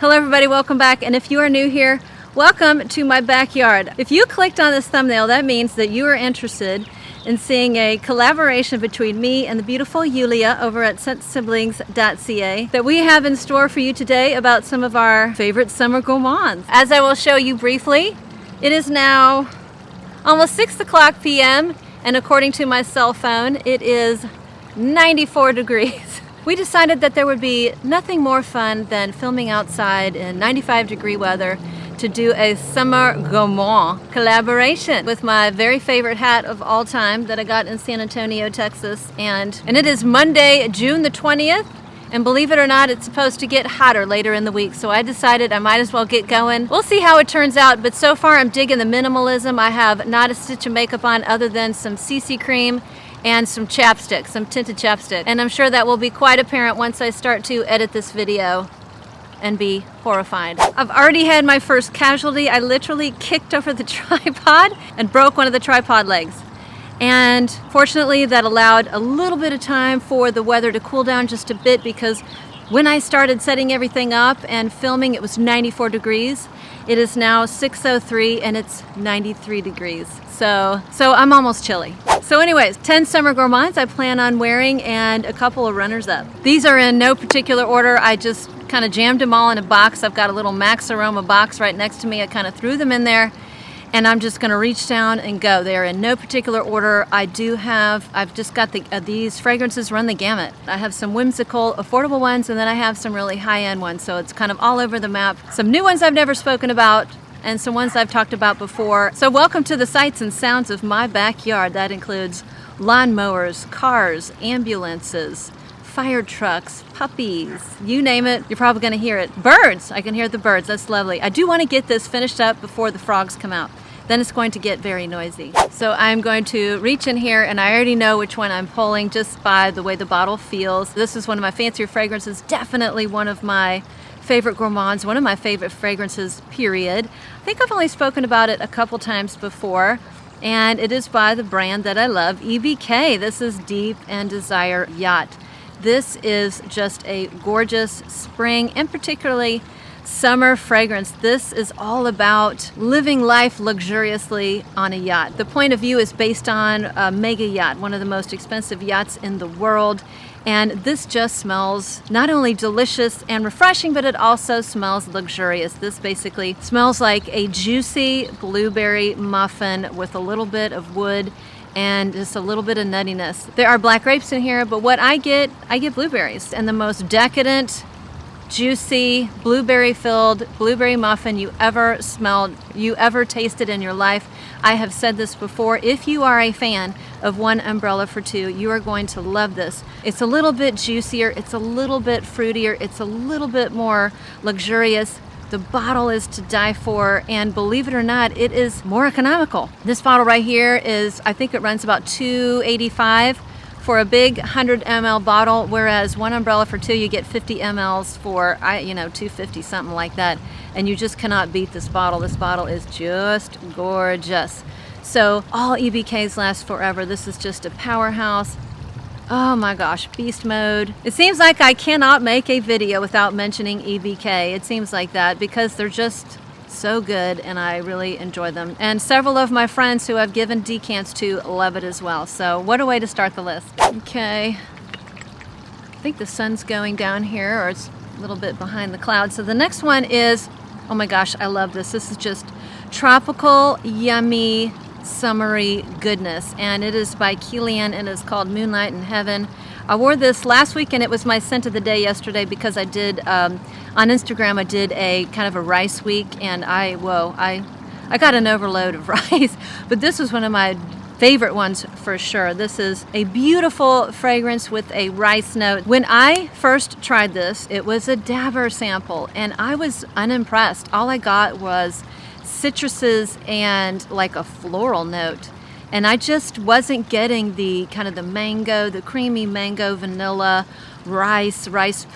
Hello everybody, welcome back, and if you are new here, welcome to my backyard. If you clicked on this thumbnail, that means that you are interested in seeing a collaboration between me and the beautiful Julija over at ScentSiblingsDotC.A that we have in store for you today about some of our favorite summer gourmands. As I will show you briefly, it is now almost 6 o'clock p.m. and according to my cell phone, it is 94 degrees. We decided that there would be nothing more fun than filming outside in 95-degree weather to do a summer gourmand collaboration with my very favorite hat of all time that I got in San Antonio, Texas. And it is Monday, June the 20th. And believe it or not, it's supposed to get hotter later in the week. So I decided I might as well get going. We'll see how it turns out, but so far I'm digging the minimalism. I have not a stitch of makeup on other than some CC cream and some chapstick, some tinted chapstick. And I'm sure that will be quite apparent once I start to edit this video and be horrified. I've already had my first casualty. I literally kicked over the tripod and broke one of the tripod legs. And fortunately that allowed a little bit of time for the weather to cool down just a bit, because when I started setting everything up and filming, it was 94 degrees. It is now 6:03 and it's 93 degrees. So I'm almost chilly. So anyways, 10 summer gourmands I plan on wearing and a couple of runners-up. These are in no particular order. I just kind of jammed them all in a box. I've got a little Max Aroma box right next to me. I kind of threw them in there and I'm just going to reach down and go. They are in no particular order. I've just got these fragrances run the gamut. I have some whimsical, affordable ones, and then I have some really high-end ones. So it's kind of all over the map. Some new ones I've never spoken about, and some ones I've talked about before. So welcome to the sights and sounds of my backyard. That includes lawnmowers, cars, ambulances, fire trucks, puppies, you name it, you're probably gonna hear it. Birds, I can hear the birds, that's lovely. I do wanna get this finished up before the frogs come out. Then it's going to get very noisy. So I'm going to reach in here, and I already know which one I'm pulling just by the way the bottle feels. This is one of my fancier fragrances, definitely one of my favorite gourmands, one of my favorite fragrances, period. I think I've only spoken about it a couple times before, and it is by the brand that I love, EBK. This is Deep and Desire Yacht. This is just a gorgeous spring and particularly summer fragrance. This is all about living life luxuriously on a yacht. The point of view is based on a mega yacht, one of the most expensive yachts in the world. And this just smells not only delicious and refreshing, but it also smells luxurious. This basically smells like a juicy blueberry muffin with a little bit of wood and just a little bit of nuttiness. There are black grapes in here, but what I get blueberries, and the most decadent, juicy, blueberry-filled blueberry muffin you ever smelled, you ever tasted in your life. I have said this before, if you are a fan of One Umbrella for Two, you are going to love this. It's a little bit juicier, it's a little bit fruitier, it's a little bit more luxurious. The bottle is to die for, and believe it or not, it is more economical. This bottle right here is, I think it runs about $2.85 for a big 100 ml bottle, whereas One Umbrella for Two, you get 50 mLs for, $2.50, something like that. And you just cannot beat this bottle. This bottle is just gorgeous. So all EBKs last forever. This is just a powerhouse. Oh my gosh, beast mode. It seems like I cannot make a video without mentioning EBK. It seems like that because they're just so good and I really enjoy them. And several of my friends who I've given decants to love it as well. So what a way to start the list. Okay, I think the sun's going down here, or it's a little bit behind the clouds. So the next one is, oh my gosh, I love this. This is just tropical, yummy, summery goodness, and it is by Kilian and it's called Moonlight in Heaven. I wore this last week and it was my scent of the day yesterday because I did on Instagram I did a kind of a rice week, and I got an overload of rice, but this was one of my favorite ones for sure. This is a beautiful fragrance with a rice note. When I first tried this, it was a Dabur sample and I was unimpressed. All I got was citruses and like a floral note, and I just wasn't getting the kind of the mango, the creamy mango, vanilla, rice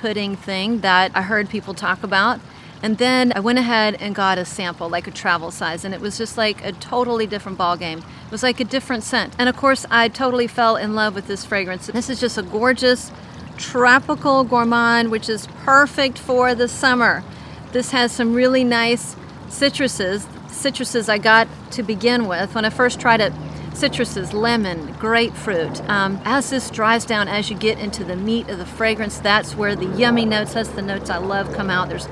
pudding thing that I heard people talk about. And then I went ahead and got a sample, like a travel size, and it was just like a totally different ball game. It was like a different scent. And of course I totally fell in love with this fragrance. This is just a gorgeous tropical gourmand, which is perfect for the summer. This has some really nice citruses I got to begin with. When I first tried it, citruses, lemon, grapefruit. As this dries down, as you get into the meat of the fragrance, that's where the yummy notes, that's the notes I love, come out. There's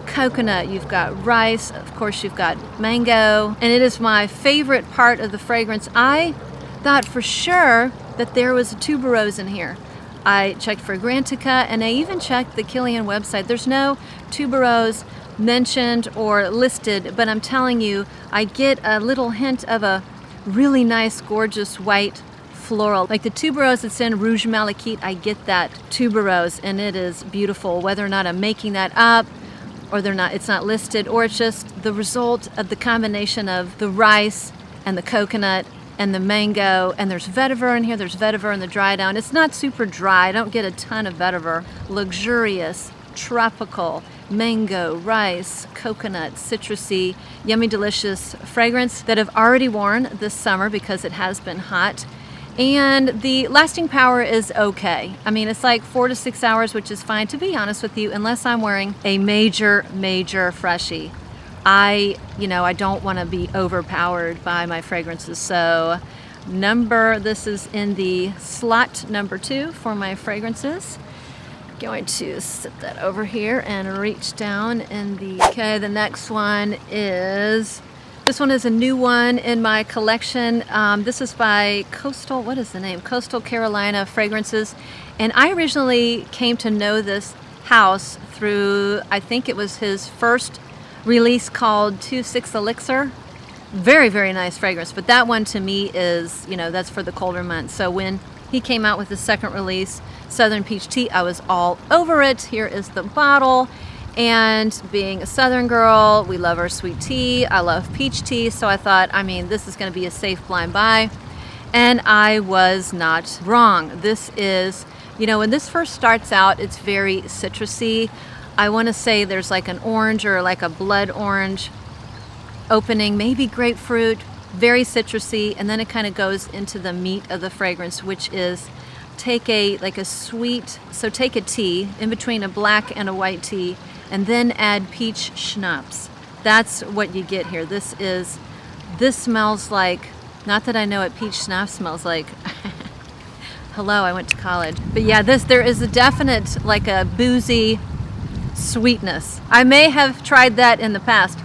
coconut, you've got rice, of course you've got mango, and it is my favorite part of the fragrance. I thought for sure that there was a tuberose in here. I checked for Grantica, and I even checked the Kilian website. There's no tuberose mentioned or listed, but I'm telling you, I get a little hint of a really nice, gorgeous white floral. Like the tuberose that's in Rouge Malachite, I get that tuberose, and it is beautiful. Whether or not I'm making that up, or it's not listed, or it's just the result of the combination of the rice and the coconut and the mango, and there's vetiver in here. There's vetiver in the dry down. It's not super dry. I don't get a ton of vetiver. Luxurious, tropical, mango, rice, coconut, citrusy, yummy, delicious fragrance that I've already worn this summer because it has been hot. And the lasting power is okay. I mean, it's like 4 to 6 hours, which is fine, to be honest with you, unless I'm wearing a major freshie. I don't want to be overpowered by my fragrances. So this is in the slot number 2 for my fragrances. Going to sit that over here and reach down in the next one is, this one is a new one in my collection. This is by Coastal Carolina Fragrances. And I originally came to know this house through, I think it was his first release called 2-6 Elixir. Very, very nice fragrance. But that one to me is, that's for the colder months. So when he came out with his second release, Southern Peach Tea, I was all over it. Here is the bottle. And being a Southern girl, we love our sweet tea. I love peach tea. So I thought, this is going to be a safe blind buy. And I was not wrong. This is, when this first starts out, it's very citrusy. I want to say there's like an orange or like a blood orange opening, maybe grapefruit, very citrusy. And then it kind of goes into the meat of the fragrance, which is take a tea in between a black and a white tea, and then add peach schnapps. That's what you get here. This smells like, not that I know what peach schnapps smells like. Hello, I went to college. But yeah, there is a definite, like a boozy sweetness. I may have tried that in the past.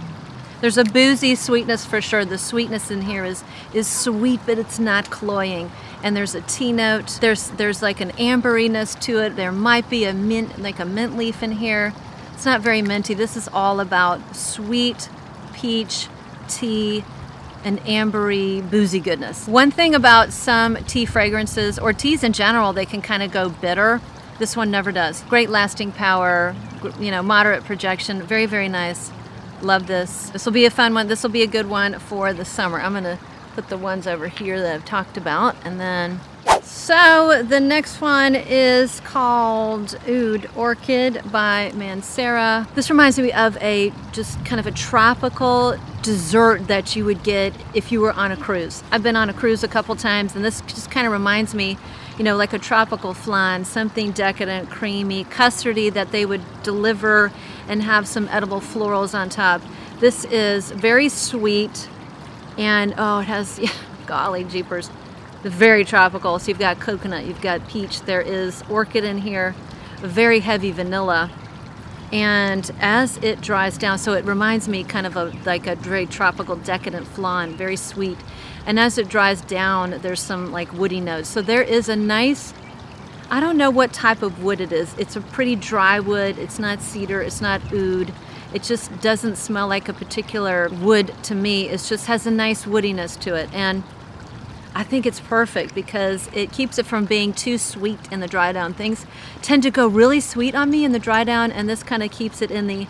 There's a boozy sweetness for sure. The sweetness in here is sweet, but it's not cloying. And there's a tea note. There's like an amberiness to it. There might be a mint leaf in here. It's not very minty. This is all about sweet peach tea and ambery, boozy goodness. One thing about some tea fragrances, or teas in general, they can kind of go bitter. This one never does. Great lasting power, moderate projection. Very, very nice. Love this. This will be a fun one. This will be a good one for the summer. I'm going to put the ones over here that I've talked about, and then so the next one is called Aoud Orchid by Mancera. This reminds me of just kind of a tropical dessert that you would get if you were on a cruise. I've been on a cruise a couple times, and this just kind of reminds me, like a tropical flan, something decadent, creamy, custardy that they would deliver and have some edible florals on top. This is very sweet, and it has, golly jeepers, very tropical. So you've got coconut, you've got peach, there is orchid in here, very heavy vanilla. And as it dries down, so it reminds me kind of like a very tropical, decadent flan, very sweet. And as it dries down, there's some like woody notes. So there is a nice, I don't know what type of wood it is. It's a pretty dry wood. It's not cedar, it's not oud. It just doesn't smell like a particular wood to me. It just has a nice woodiness to it. And I think it's perfect because it keeps it from being too sweet in the dry down. Things tend to go really sweet on me in the dry down, and this kind of keeps it in the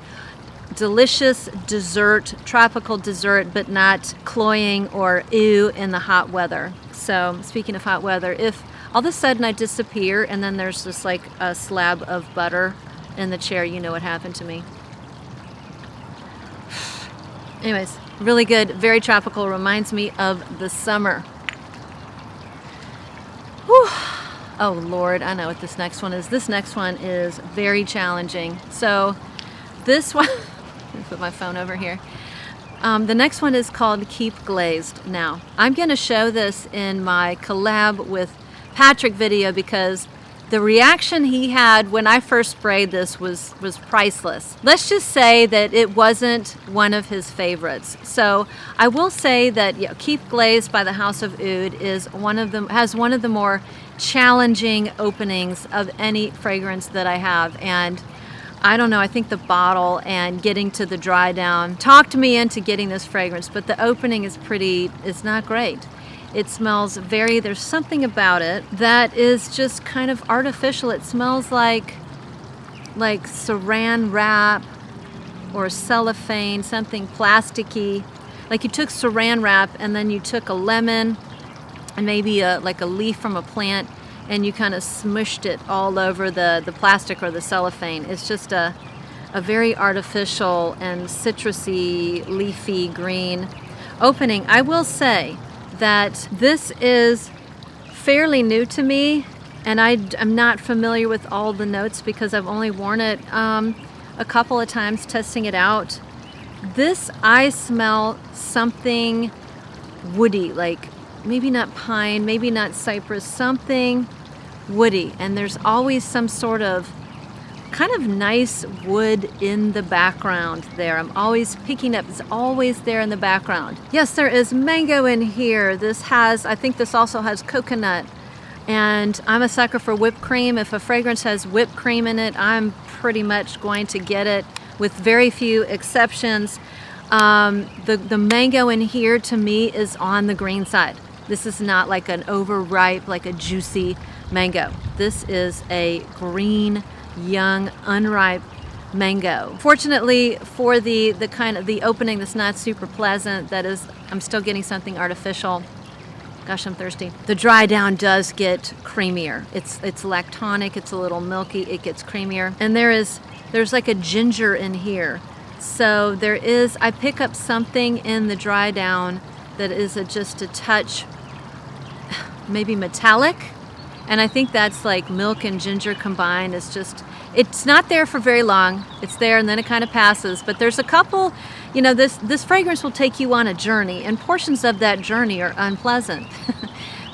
delicious dessert, tropical dessert, but not cloying or ew in the hot weather. So speaking of hot weather, if all of a sudden I disappear and then there's just like a slab of butter in the chair, you know what happened to me. Anyways, really good, very tropical, reminds me of the summer. Whew. Oh Lord, I know what this next one is. This next one is very challenging. So this one, put my phone over here. The next one is called Keep Glazed. Now, I'm going to show this in my collab with Patrick video because the reaction he had when I first sprayed this was priceless. Let's just say that it wasn't one of his favorites. So I will say that Keep Glazed by the House of Aoud is has one of the more challenging openings of any fragrance that I have. And I don't know, I think the bottle and getting to the dry down talked me into getting this fragrance, but the opening is it's not great. It smells there's something about it that is just kind of artificial. It smells like saran wrap or cellophane, something plasticky. Like you took saran wrap and then you took a lemon and maybe like a leaf from a plant and you kind of smushed it all over the plastic or the cellophane. It's just a very artificial and citrusy, leafy green opening. I will say that this is fairly new to me, and I'm not familiar with all the notes because I've only worn it a couple of times testing it out. This, I smell something woody, like maybe not pine, maybe not cypress, something woody, and there's always some sort of kind of nice wood in the background there. I'm always picking up, it's always there in the background. Yes, there is mango in here. I think this also has coconut, and I'm a sucker for whipped cream. If a fragrance has whipped cream in it, I'm pretty much going to get it with very few exceptions. The mango in here to me is on the green side. This is not like an overripe, like a juicy mango. This is a green, young, unripe mango. Fortunately for the kind of the opening that's not super pleasant, I'm still getting something artificial. Gosh, I'm thirsty. The dry down does get creamier. It's lactonic, it's a little milky, it gets creamier. And there's like a ginger in here. So I pick up something in the dry down that is just a touch, maybe metallic. And I think that's like milk and ginger combined. It's not there for very long. It's there and then it kind of passes. But there's a couple, this fragrance will take you on a journey, and portions of that journey are unpleasant.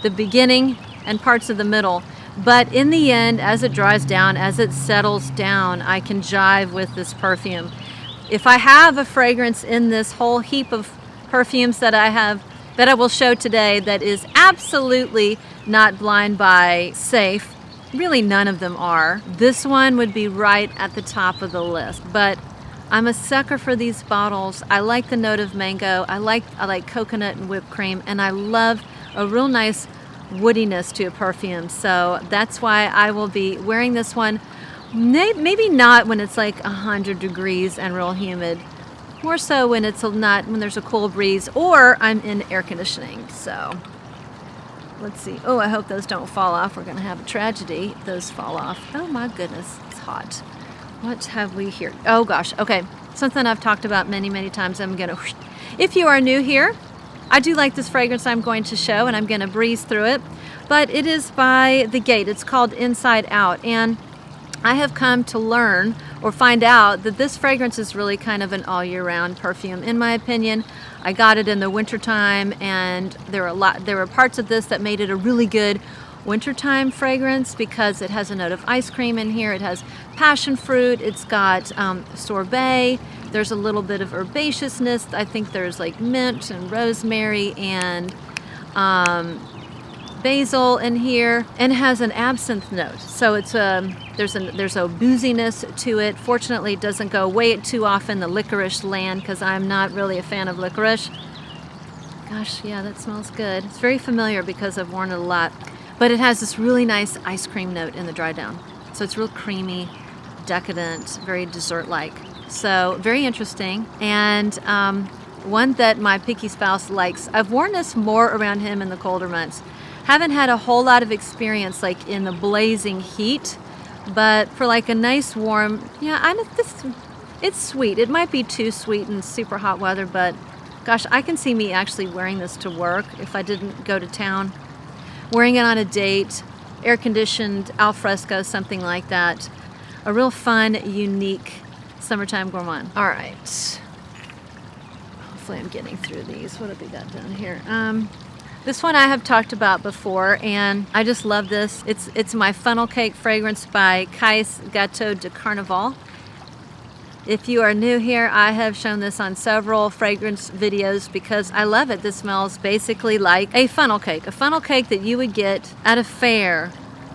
The beginning and parts of the middle. But in the end, as it dries down, as it settles down, I can jive with this perfume. If I have a fragrance in this whole heap of perfumes that I will show today that is absolutely not blind buy safe, really none of them are, this one would be right at the top of the list. But I'm a sucker for these bottles. I like the note of mango, I like coconut and whipped cream, and I love a real nice woodiness to a perfume. So that's why I will be wearing this one, maybe not when it's like 100 degrees and real humid, more so when when there's a cool breeze or I'm in air conditioning. So let's see. Oh, I hope those don't fall off. We're going to have a tragedy if those fall off. Oh my goodness, it's hot. What have we here? Oh gosh, okay. Something I've talked about many, many times. If you are new here, I do like this fragrance I'm going to show, and I'm going to breeze through it. But it is by the Gate. It's called Inside Out. And I have come to learn or find out that this fragrance is really kind of an all year round perfume, in my opinion. I got it in the wintertime, and there were parts of this that made it a really good wintertime fragrance because it has a note of ice cream in here. It has passion fruit. It's got sorbet. There's a little bit of herbaceousness. I think there's like mint and rosemary and basil in here, and it has an absinthe note. So it's there's a booziness to it. Fortunately, it doesn't go way too off in the licorice land because I'm not really a fan of licorice. Gosh, yeah, that smells good. It's very familiar because I've worn it a lot. But it has this really nice ice cream note in the dry down. So it's real creamy, decadent, very dessert-like. So very interesting. And one that my picky spouse likes. I've worn this more around him in the colder months. Haven't had a whole lot of experience like in the blazing heat, but for like a nice warm, it's sweet. It might be too sweet in super hot weather, but gosh, I can see me actually wearing this to work if I didn't go to town. Wearing it on a date, air-conditioned, al fresco, something like that. A real fun, unique summertime gourmand. All right, hopefully I'm getting through these. What have we got down here? This one I have talked about before, and I just love this. It's my funnel cake fragrance by Kyse Gateau de Carnaval. If you are new here, I have shown this on several fragrance videos because I love it. This smells basically like a funnel cake that you would get at a fair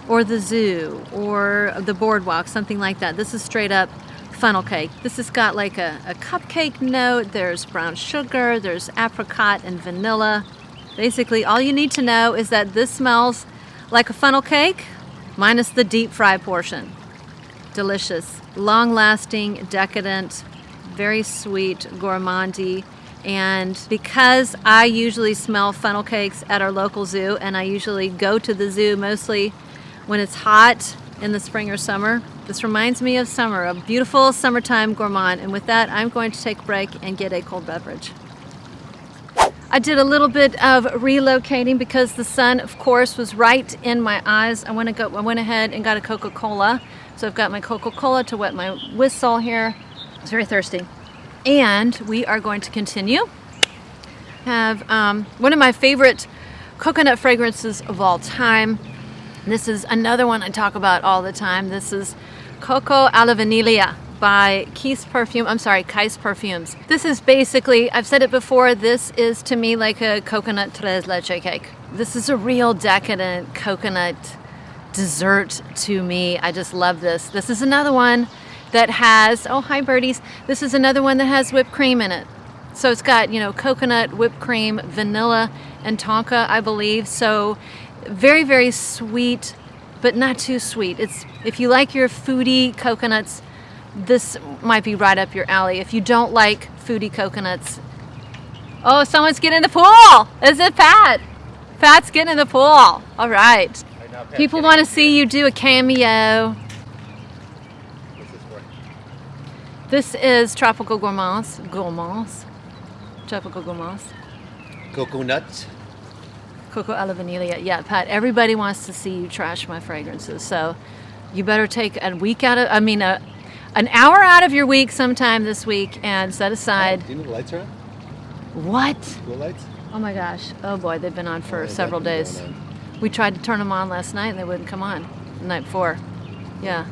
or the zoo or the boardwalk, something like that. This is straight up funnel cake. This has got like a cupcake note. There's brown sugar, there's apricot and vanilla. Basically, all you need to know is that this smells like a funnel cake minus the deep fry portion. Delicious, long-lasting, decadent, very sweet, gourmandy. And because I usually smell funnel cakes at our local zoo, and I usually go to the zoo mostly when it's hot in the spring or summer, this reminds me of summer, a beautiful summertime gourmand. And with that, I'm going to take a break and get a cold beverage. I did a little bit of relocating because the sun, of course, was right in my eyes. I went ahead and got a Coca-Cola. So I've got my Coca-Cola to wet my whistle here. It's very thirsty. And we are going to continue. Have one of my favorite coconut fragrances of all time. This is another one I talk about all the time. This is Coco Alla Vaniglia by Kyse Perfumes. This is basically, I've said it before, this is to me like a coconut tres leche cake. This is a real decadent coconut dessert to me. I just love this. This is another one that has, oh hi birdies, this is another one that has whipped cream in it. So it's got, coconut, whipped cream, vanilla, and tonka, I believe. So very, very sweet, but not too sweet. If you like your foodie coconuts, this might be right up your alley. If you don't like foodie coconuts, oh, someone's getting in the pool. Is it Pat? Pat's getting in the pool. All right. People want to see you do a cameo. What's this for? This is Tropical Gourmands. Tropical Gourmands. Cocoa nuts. Coco Alla Vaniglia. Yeah, Pat, everybody wants to see you trash my fragrances. So you better take an hour out of your week sometime this week and set aside. Do you know the lights are on? What? Blue lights? Oh my gosh. Oh boy, they've been on for several days. We tried to turn them on last night and they wouldn't come on the night before. Yeah.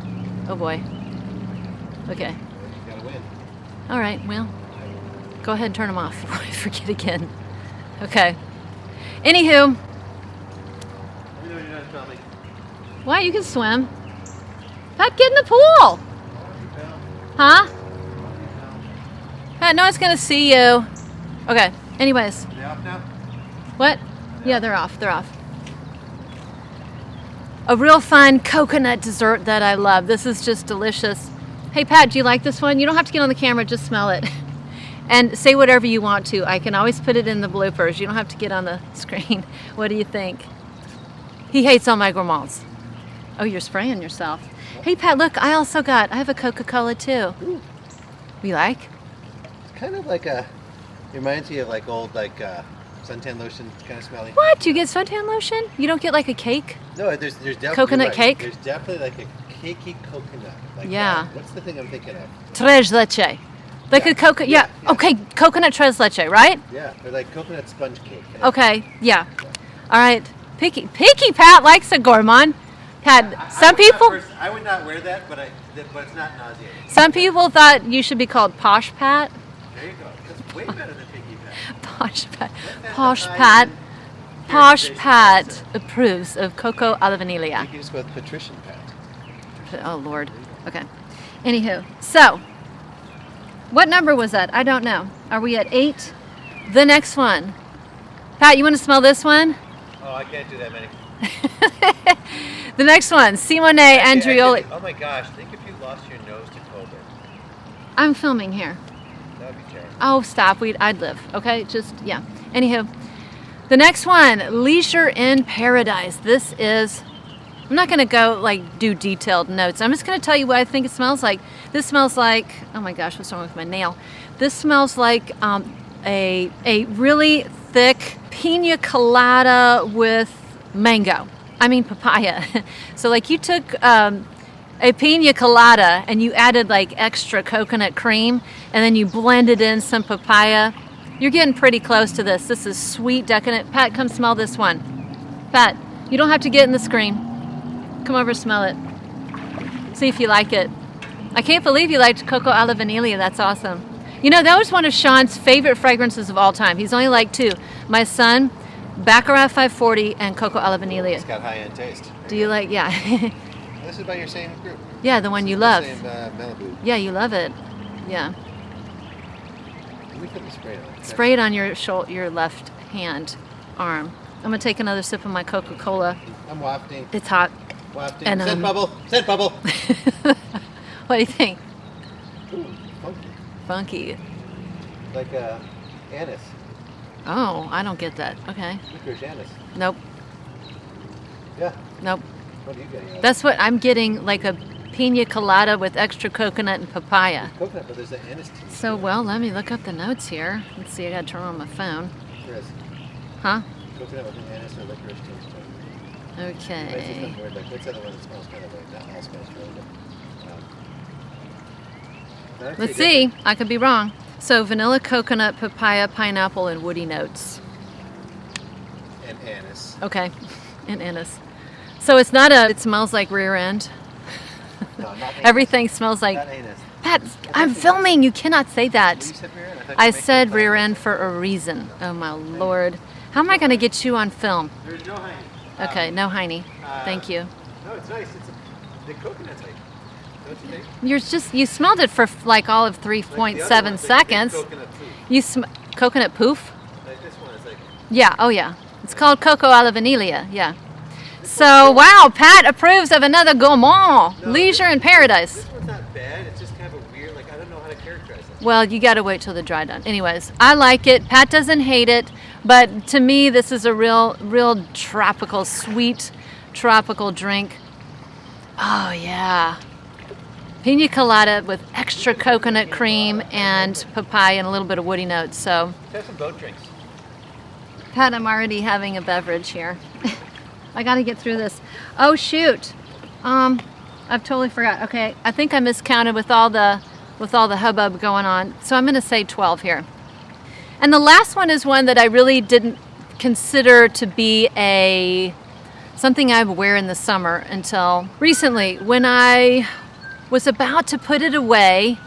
Oh boy. Okay. You gotta win. All right, well, go ahead and turn them off before I forget again. Okay. Anywho. Let me know when you're done filming. Why? You can swim. Pat, get in the pool. Huh? Pat, no one's going to see you. Okay. Anyways. Are they off now? What? Yeah, they're off. They're off. A real fine coconut dessert that I love. This is just delicious. Hey, Pat, do you like this one? You don't have to get on the camera. Just smell it. And say whatever you want to. I can always put it in the bloopers. You don't have to get on the screen. What do you think? He hates all my gourmands. Oh, you're spraying yourself. Hey, Pat, look, I have a Coca-Cola too. Ooh. You like? It's kind of like it reminds me of like old suntan lotion kind of smelling. What? You get suntan lotion? You don't get like a cake? No, there's definitely coconut cake? There's definitely like a cakey coconut. Like yeah. What's the thing I'm thinking of? Tres leche. Like a coconut, yeah. Okay, coconut tres leche, right? Yeah, they're like coconut sponge cake. Okay, yeah. All right. Picky Pat likes a gourmand. Pat, some people... I would not wear that, but it's not nauseating. Some people thought you should be called Posh Pat. There you go. That's way better than Picky Pat. Posh Pat. Posh Pat. Posh Pat approves of Coco Alla Vaniglia. You can just go with Patrician Pat. Oh, Lord. Okay. Anywho, so... what number was that? I don't know. Are we at 8? The next one. Pat, you want to smell this one? Oh, I can't do that many. The next one, Simone Andriole. Oh my gosh, think if you lost your nose to COVID. I'm filming here. That would be terrible. Oh, stop. I'd live. Okay? Just, yeah. Anywho, the next one, Leisure in Paradise. This is... I'm not going to go do detailed notes. I'm just going to tell you what I think it smells like. This smells like, oh my gosh, what's wrong with my nail? This smells like a really thick pina colada with mango. I mean papaya. So you took a pina colada and you added extra coconut cream and then you blended in some papaya. You're getting pretty close to this. This is sweet, decadent. Pat, come smell this one. Pat, you don't have to get in the screen. Come over, smell it. See if you like it. I can't believe you liked Coco Alla Vaniglia. That's awesome. You know, that was one of Sean's favorite fragrances of all time. He's only like 2. My son, Baccarat 540, and Coco Alla Vaniglia. It's got high-end taste. Do you like, yeah. This is by your same group. Yeah, the one you love. Same Malibu. Yeah, you love it. Yeah. We put the spray on. Spray it on your left hand arm. I'm going to take another sip of my Coca-Cola. I'm wafting. It's hot. Wafting. And, Scent bubble. Scent bubble. What do you think? Ooh, funky. Funky. Like anise. Oh, I don't get that. Okay. Licorice anise. Nope. Yeah. Nope. What are you getting? That's what I'm getting, like a pina colada with extra coconut and papaya. Coconut, but there's the anise tea. So, well, let me look up the notes here. Let's see, I got to turn on my phone. There is. Huh? Coconut with an anise or licorice taste. Okay. Weird. Like, what's the other one that smells kind of like, not all smells really good. Let's see. I could be wrong. So, vanilla, coconut, papaya, pineapple, and woody notes. And anise. Okay. And anise. So it's not it smells like rear end. No, not anise. Everything smells like... Not anise. Pat, I'm filming. You cannot say that. You said rear end? I said rear end for a reason. Oh, my Lord. How am I going to get you on film? There's no honey. Okay, no hiney. Thank you. No, it's nice. The coconut's like, don't you think? You smelled it for like all of 3.7 seconds. Coconut poof? Like this one is like... Yeah, oh yeah. It's called Coco Alla Vaniglia, yeah. So, wow, Pat approves of another gourmand. No, Leisure in paradise. This one's not bad. It's just kind of a weird, like, I don't know how to characterize it. Well, you got to wait till the dry done. Anyways, I like it. Pat doesn't hate it, but to me, this is a real tropical, sweet, tropical drink. Oh yeah, pina colada with extra coconut cream and papaya and a little bit of woody notes. So, Let's have some boat drinks. Pat, I'm already having a beverage here. I got to get through this. Oh shoot, I've totally forgot. Okay, I think I miscounted with all the hubbub going on. So I'm going to say 12 here. And the last one is one that I really didn't consider to be something I would wear in the summer until recently when I was about to put it away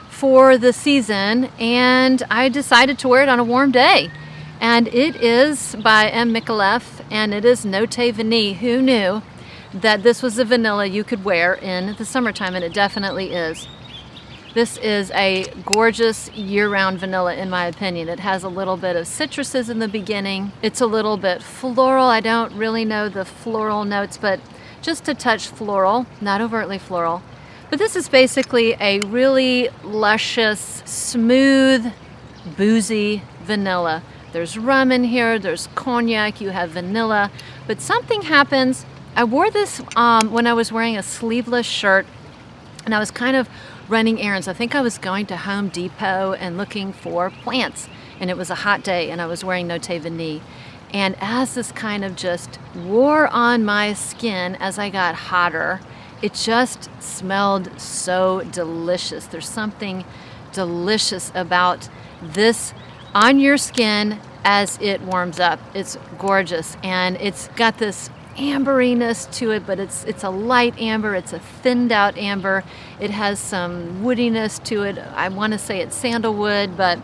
for the season and I decided to wear it on a warm day. And it is by Micallef and it is Note Vanille. Who knew that this was a vanilla you could wear in the summertime, and it definitely is. This is a gorgeous year-round vanilla in my opinion. It has a little bit of citruses in the beginning. It's a little bit floral. I don't really know the floral notes, but just a touch floral, not overtly floral. But this is basically a really luscious, smooth, boozy vanilla. There's rum in here, there's cognac, you have vanilla, but something happens. I wore this when I was wearing a sleeveless shirt and I was kind of running errands. I think I was going to Home Depot and looking for plants, and it was a hot day and I was wearing Note Vanille. And as this kind of just wore on my skin as I got hotter, it just smelled so delicious. There's something delicious about this on your skin as it warms up. It's gorgeous, and it's got this amberiness to it, but it's a light amber, it's a thinned out amber. It has some woodiness to it. I want to say it's sandalwood, but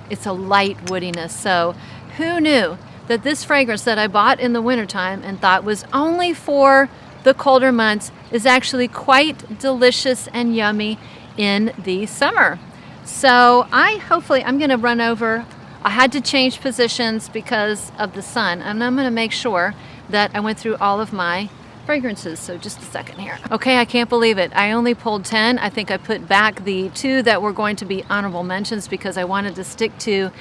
it's a light woodiness. So who knew that this fragrance that I bought in the wintertime and thought was only for the colder months is actually quite delicious and yummy in the summer. So I'm going to run over. I had to change positions because of the sun, and I'm going to make sure that I went through all of my fragrances. So just a second here. Okay, I can't believe it. I only pulled 10. I think I put back the 2 that were going to be honorable mentions because I wanted to stick to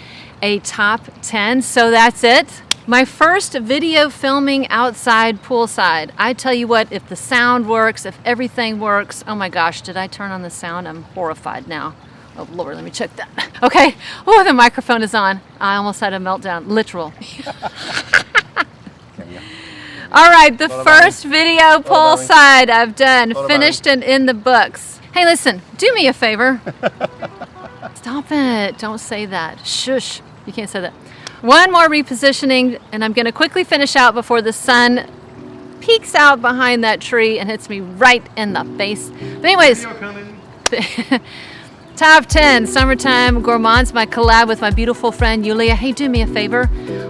a top 10. So that's it. My first video filming outside poolside. I tell you what, if the sound works, if everything works, oh my gosh, did I turn on the sound? I'm horrified now. Oh Lord, let me check that. Okay. Oh, the microphone is on. I almost had a meltdown. Literal. All right, the first video poolside I've done, finished and in the books. Hey, listen, do me a favor. Stop it. Don't say that. Shush. You can't say that. One more repositioning, and I'm going to quickly finish out before the sun peeks out behind that tree and hits me right in the face. But anyways, top 10 summertime gourmands, my collab with my beautiful friend Julija. Hey, do me a favor.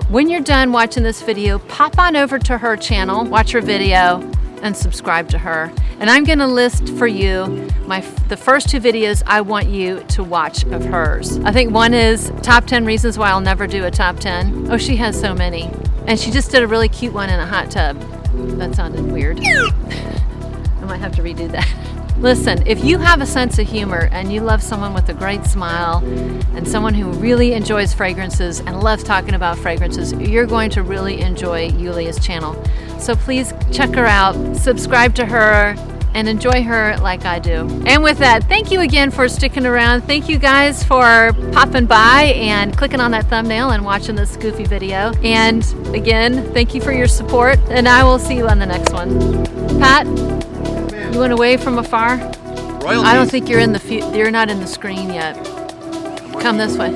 When you're done watching this video, pop on over to her channel, watch her video, and subscribe to her. And I'm going to list for you the first 2 videos I want you to watch of hers. I think one is top 10 reasons why I'll never do a top 10. Oh, she has so many. And she just did a really cute one in a hot tub. That sounded weird. I might have to redo that. Listen, if you have a sense of humor and you love someone with a great smile and someone who really enjoys fragrances and loves talking about fragrances, you're going to really enjoy Julija's channel. So please check her out, subscribe to her, and enjoy her like I do. And with that, thank you again for sticking around. Thank you guys for popping by and clicking on that thumbnail and watching this goofy video. And again, thank you for your support, and I will see you on the next one. Pat, you want to wave from afar? Royalties. I don't think you're in the you're not in the screen yet. Come this way.